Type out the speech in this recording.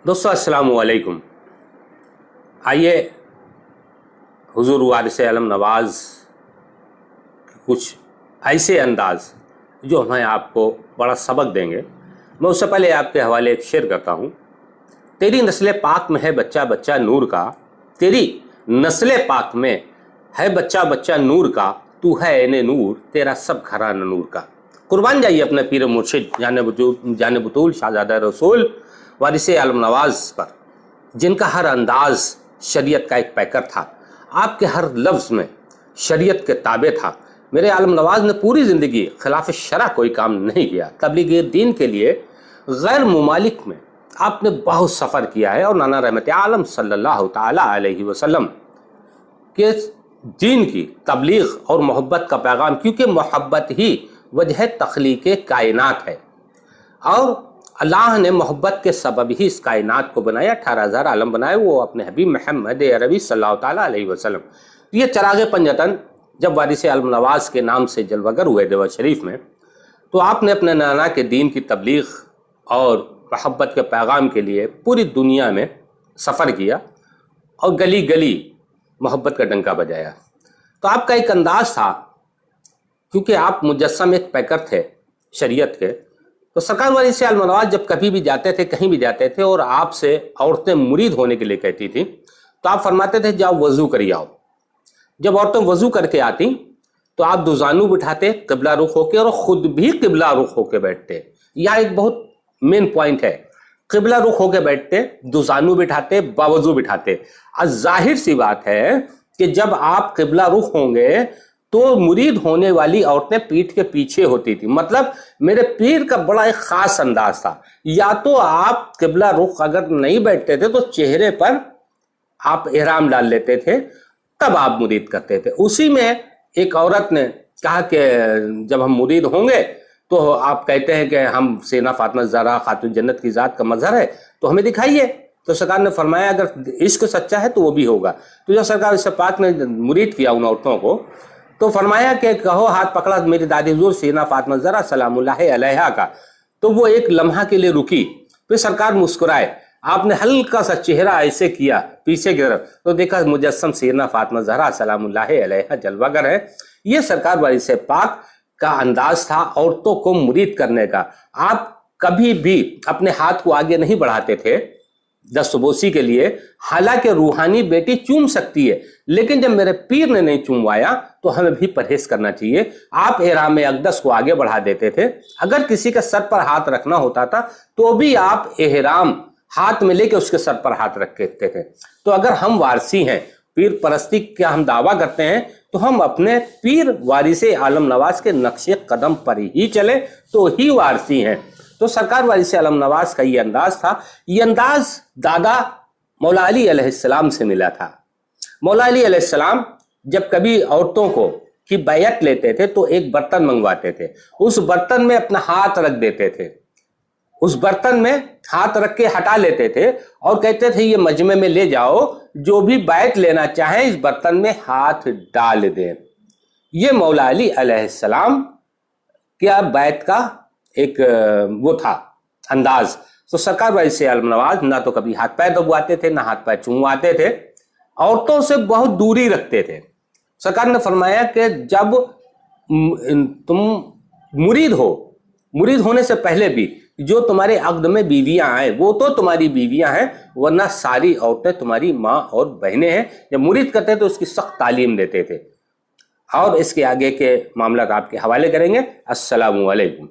दोस्तों अस्सलाम वालेकुम। आइए हुजूर वारिस आलम नवाज कुछ ऐसे अंदाज जो हमें आपको बड़ा सबक देंगे। मैं उससे पहले आपके हवाले एक शेर करता हूँ। तेरी नस्ल पाक में है बच्चा बच्चा नूर का, तेरी नस्ल पाक में है बच्चा बच्चा नूर का, तू है एने नूर तेरा सब घराना नूर का। कुर्बान जाइए अपने पीर मुर्शिद जाने बुतूल शाहज़ादा रसूल वारिस आलम नवाज पर, जिनका हर अंदाज शरीयत का एक पैकर था। आपके हर लफ्ज़ में शरीयत के ताबे था। मेरे आलम नवाज ने पूरी ज़िंदगी खिलाफ शरा कोई काम नहीं किया। तबलीग दीन के लिए गैर मुमालिक में आपने बहुत सफ़र किया है और नाना रहमत आलम सल्लल्लाहु ताला अलैहि वसल्लम के दीन की तबलीग और मोहब्बत का पैगाम, क्योंकि मोहब्बत ही वजह तख्लीक़ कायनात है और अल्लाह ने मोहब्बत के सबब ही इस कायनात को बनाया। 18,000 आलम बनाए वो अपने हबीब मोहम्मद अरबी सल्लल्लाहु ताला अलैहि वसल्लम। ये चराग़ पंजतन जब वारिस आलम नवाज के नाम से जलवागर हुए देवा शरीफ में, तो आपने अपने नाना के दीन की तबलीग और मोहब्बत के पैगाम के लिए पूरी दुनिया में सफ़र किया और गली गली मोहब्बत का डंका बजाया। तो आपका एक अंदाज़ था, क्योंकि आप मुजस्सम एक पैकर थे शरीयत के, तो सरकार वारिस आलम नवाज जब कभी भी जाते थे, कहीं भी जाते थे और आपसे औरतें मुरीद होने के लिए कहती थी, तो आप फरमाते थे जाओ वज़ू करिए आओ। जब औरतें वज़ू करके आती तो आप दुजानू बिठाते क़िबला रुख होके और ख़ुद भी क़िबला रुख होके बैठते। यह एक बहुत मेन पॉइंट है। क़िबला रुख होके बैठते, दुजानू बिठाते, बावजू बिठाते। आज जाहिर सी बात है कि जब आप क़िबला रुख होंगे तो मुरीद होने वाली औरतें पीठ के पीछे होती थी। मतलब मेरे पीर का बड़ा एक ख़ास अंदाज था। या तो आप क़िबला रुख अगर नहीं बैठते थे तो चेहरे पर आप इहराम डाल लेते थे, तब आप मुरीद करते थे। उसी में एक औरत ने कहा कि जब हम मुरीद होंगे तो आप कहते हैं कि हम सीना फातिमा ज़हरा खातून जन्नत की ज़ात का मजहर है, तो हमें दिखाइए। तो सरकार ने फरमाया अगर इश्क सच्चा है तो वो भी होगा। तो जब सरकार इस पाक ने मुरीद किया उन औरतों को, तो फरमाया कि कहो हाथ पकड़ा मेरी दादी हुजूर सीना फातिमा ज़हरा सलामुल्लाहि अलैहा का। तो वो एक लम्हा के लिए रुकी, फिर सरकार मुस्कुराए, आपने हल्का सा चेहरा ऐसे किया पीछे की तरफ, तो देखा मुजस्सम सीना फातिमा ज़हरा सलामुल्लाहि अलैहा जलवागर है। ये सरकार वारिस पाक का अंदाज था औरतों को मुरीद करने का। आप कभी भी अपने हाथ को आगे नहीं बढ़ाते थे दस्तबोसी के लिए। हालांकि रूहानी बेटी चूम सकती है, लेकिन जब मेरे पीर ने नहीं चूमवाया तो हमें भी परहेज करना चाहिए। आप इहराम अक़दस को आगे बढ़ा देते थे। अगर किसी के सर पर हाथ रखना होता था तो भी आप इहराम हाथ में लेके उसके सर पर हाथ रख देते थे। तो अगर हम वारसी हैं, पीर परस्ती का हम दावा करते हैं, तो हम अपने पीर वारिस आलम नवाज के नक्शे कदम पर ही चले तो ही वारसी हैं। तो सरकार वारिस आलम नवाज का ये अंदाज था। ये अंदाज दादा मौला अली अलैहिस्सलाम से मिला था। मौला अली अलैहिस्सलाम जब कभी औरतों को की बैयत लेते थे तो एक बर्तन मंगवाते थे, उस बर्तन में अपना हाथ रख देते थे, उस बर्तन में हाथ रख के हटा लेते थे और कहते थे ये मजमे में ले जाओ, जो भी बैत लेना चाहे इस बर्तन में हाथ डाल दें। ये मौला अली अलैहिस्सलाम क्या बैत का एक वो था अंदाज। तो सरकार वारिस आलम नवाज ना तो कभी हाथ पैर दबवाते थे, ना हाथ पैर चुमवाते थे, औरतों से बहुत दूरी रखते थे। सरकार ने फरमाया कि जब तुम मुरीद हो, मुरीद होने से पहले भी जो तुम्हारे अक़द में बीवियां आए वो तो तुम्हारी बीवियां हैं, वरना सारी औरतें तुम्हारी माँ और बहनें हैं। जब मुरीद करते तो उसकी सख्त तालीम देते थे। और इसके आगे के मामला आपके हवाले करेंगे। अस्सलामु अलैकुम।